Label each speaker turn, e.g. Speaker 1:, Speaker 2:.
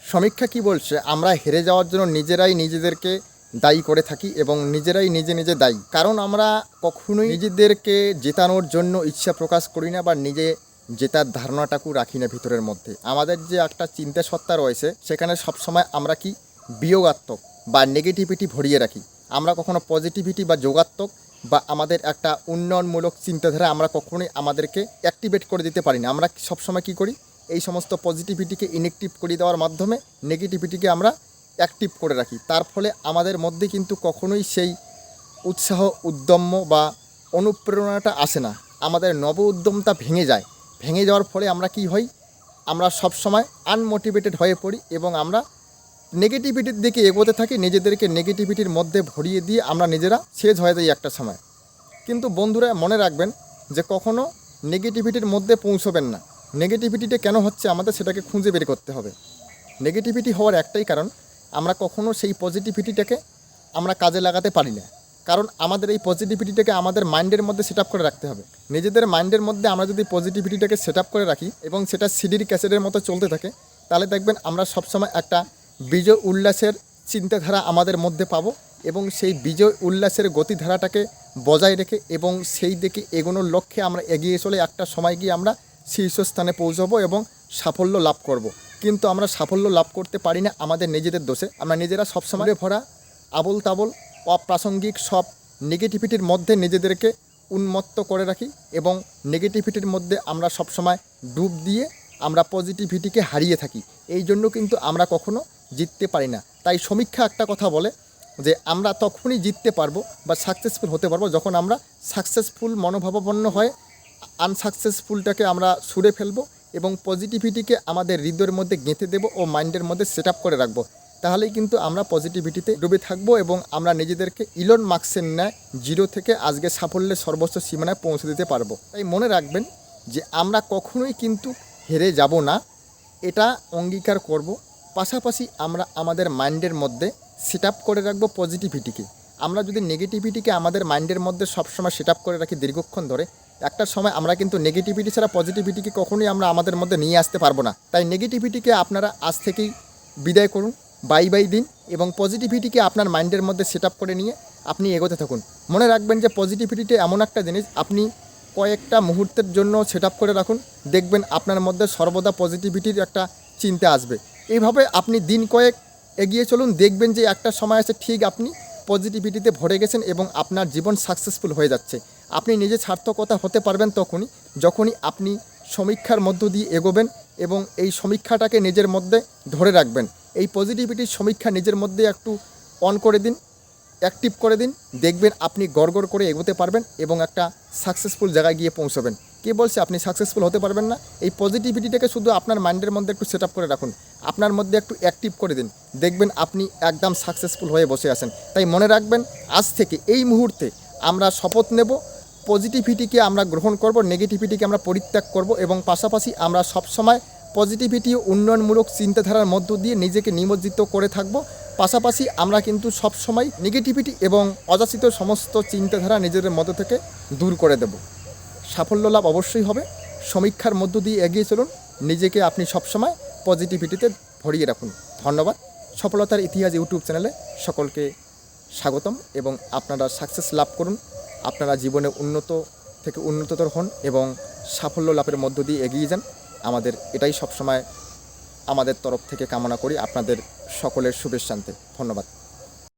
Speaker 1: সমীক্ষা কি বলছে, আমরা হেরে যাওয়ার জন্য নিজেরাই নিজেদেরকে দায়ী করে থাকি এবং নিজেরাই নিজে নিজে দায়ী। কারণ আমরা কখনোই নিজেদেরকে জেতানোর জন্য ইচ্ছা প্রকাশ করি না বা নিজে জেতার ধারণাটাকু রাখি না ভিতরের মধ্যে। আমাদের যে একটা চিন্তা সত্তা রয়েছে সেখানে সবসময় আমরা কি বিয়োগাত্মক বা নেগেটিভিটি ভরিয়ে রাখি। আমরা কখনো পজিটিভিটি বা যোগাত্মক বা আমাদের একটা উন্নয়নমূলক চিন্তাধারা আমরা কখনোই আমাদেরকে অ্যাক্টিভেট করে দিতে পারি না। আমরা সবসময় কী করি, এই সমস্ত পজিটিভিটিকে ইনঅ্যাক্টিভ করে দেওয়ার মাধ্যমে নেগেটিভিটিকে আমরা অ্যাক্টিভ করে রাখি। তার ফলে আমাদের মধ্যে কিন্তু কখনোই সেই উৎসাহ, উদ্যম্য বা অনুপ্রেরণাটা আসে না। আমাদের নব উদ্যমটা ভেঙে যায়। ভেঙে যাওয়ার ফলে আমরা কি হই, আমরা সবসময় আনমোটিভেটেড হয়ে পড়ি এবং আমরা নেগেটিভিটির দিকে এগোতে থাকি। নিজেদেরকে নেগেটিভিটির মধ্যে ভরিয়ে দিয়ে আমরা নিজেরা শেষ হয়ে যাই একটা সময়। কিন্তু বন্ধুরা মনে রাখবেন যে কখনও নেগেটিভিটির মধ্যে পৌঁছবেন না। নেগেটিভিটিটা কেন হচ্ছে আমাদের সেটাকে খুঁজে বের করতে হবে। নেগেটিভিটি হওয়ার একটাই কারণ, আমরা কখনও সেই পজিটিভিটিটাকে আমরা কাজে লাগাতে পারি না। কারণ আমাদের এই পজিটিভিটিটাকে আমাদের মাইন্ডের মধ্যে সেট আপ করে রাখতে হবে। নিজেদের মাইন্ডের মধ্যে আমরা যদি পজিটিভিটিটাকে সেট আপ করে রাখি এবং সেটা সিডির ক্যাসেটের মতো চলতে থাকে, তাহলে দেখবেন আমরা সবসময় একটা বিজয় উল্লাসের চিন্তাধারা আমাদের মধ্যে পাবো এবং সেই বিজয় উল্লাসের গতিধারাটাকে বজায় রেখে এবং সেই দিকে এগোনোর লক্ষ্যে আমরা এগিয়ে চলে একটা সময় গিয়ে আমরা শীর্ষস্থানে পৌঁছবো এবং সাফল্য লাভ করব। কিন্তু আমরা সাফল্য লাভ করতে পারি না আমাদের নিজেদের দোষে। আমরা নিজেরা সবসময় ভরা আবোল তাবোল অপ্রাসঙ্গিক সব নেগেটিভিটির মধ্যে নিজেদেরকে উন্মত্ত করে রাখি এবং নেগেটিভিটির মধ্যে আমরা সবসময় ডুব দিয়ে আমরা পজিটিভিটিকে হারিয়ে থাকি। এই জন্য কিন্তু আমরা কখনো জিততে পারি না। তাই সমীক্ষা একটা কথা বলে যে আমরা তখনই জিততে পারবো বা সাকসেসফুল হতে পারবো যখন আমরা সাকসেসফুল মনোভাবাপন্ন হয়ে আনসাকসেসফুলটাকে আমরা ছুঁড়ে ফেলবো এবং পজিটিভিটিকে আমাদের হৃদয়ের মধ্যে গেঁথে দেবো ও মাইন্ডের মধ্যে সেট আপ করে রাখবো। তাহলেই কিন্তু আমরা পজিটিভিটিতে ডুবে থাকবো এবং আমরা নিজেদেরকে ইলন মাস্কের ন্যায় জিরো থেকে আজকে সাফল্যের সর্বোচ্চ সীমানায় পৌঁছে দিতে পারবো। তাই মনে রাখবেন যে আমরা কখনোই কিন্তু হেরে যাব না, এটা অঙ্গীকার করব। পাশাপাশি আমরা আমাদের মাইন্ডের মধ্যে সেট আপ করে রাখবো পজিটিভিটিকে। আমরা যদি নেগেটিভিটিকে আমাদের মাইন্ডের মধ্যে সবসময় সেট আপ করে রাখি দীর্ঘক্ষণ ধরে, একটা সময় আমরা কিন্তু নেগেটিভিটি ছাড়া পজিটিভিটিকে কখনোই আমরা আমাদের মধ্যে নিয়ে আসতে পারবো না। তাই নেগেটিভিটিকে আপনারা আজ থেকেই বিদায় করুন, বাই বাই দিন এবং পজিটিভিটিকে আপনার মাইন্ডের মধ্যে সেট আপ করে নিয়ে আপনি এগোতে থাকুন। মনে রাখবেন যে পজিটিভিটিটা এমন একটা জিনিস, আপনি কয়েকটা মুহূর্তের জন্য সেট আপ করে রাখুন, দেখবেন আপনার মধ্যে সর্বদা পজিটিভিটির একটা চিন্তা আসবে। এইভাবে আপনি দিন কয়েক এগিয়ে চলুন, দেখবেন যে একটা সময় আছে ঠিক আপনি পজিটিভিটিতে ভরে গেছেন এবং আপনার জীবন সাকসেসফুল হয়ে যাচ্ছে। আপনি নিজে সার্থকতা হতে পারবেন যখনই আপনি সমীক্ষার মধ্য দিয়ে এগোবেন এবং এই সমীক্ষাটাকে নিজের মধ্যে ধরে রাখবেন। এই পজিটিভিটির সমীক্ষা নিজের মধ্যে একটু অন করে দিন, অ্যাক্টিভ করে দিন, দেখবেন আপনি গড়গড় করে এগোতে পারবেন এবং একটা সাকসেসফুল জায়গায় গিয়ে পৌঁছবেন। কে বলছে আপনি সাকসেসফুল হতে পারবেন না? এই পজিটিভিটিটাকে শুধু আপনার মাইন্ডের মধ্যে একটু সেট আপ করে রাখুন, আপনার মধ্যে একটু অ্যাক্টিভ করে দিন, দেখবেন আপনি একদম সাকসেসফুল হয়ে বসে আছেন। তাই মনে রাখবেন, আজ থেকে এই মুহূর্তে আমরা শপথ নেব, পজিটিভিটিকে আমরা গ্রহণ করব, নেগেটিভিটিকে আমরা পরিত্যাগ করব এবং পাশাপাশি আমরা সবসময় পজিটিভিটি ও উন্নয়নমূলক চিন্তাধারার মধ্য দিয়ে নিজেকে নিমজ্জিত করে থাকব। পাশাপাশি আমরা কিন্তু সবসময় নেগেটিভিটি এবং অযাচিত সমস্ত চিন্তাধারা নিজেদের মধ্য থেকে দূর করে দেব। সাফল্য লাভ অবশ্যই হবে। সমীক্ষার মধ্য দিয়ে এগিয়ে চলুন, নিজেকে আপনি সবসময় পজিটিভিটিতে ভরিয়ে রাখুন। ধন্যবাদ। সফলতার ইতিহাস ইউটিউব চ্যানেলে সকলকে স্বাগতম এবং আপনারা সাকসেস লাভ করুন, আপনারা জীবনে উন্নত থেকে উন্নততর হন এবং সাফল্য লাভের মধ্য দিয়ে এগিয়ে যান। আমাদের এটাই সবসময় আমাদের তরফ থেকে কামনা করি। আপনাদের সকলের শুভেচ্ছান্তে ধন্যবাদ।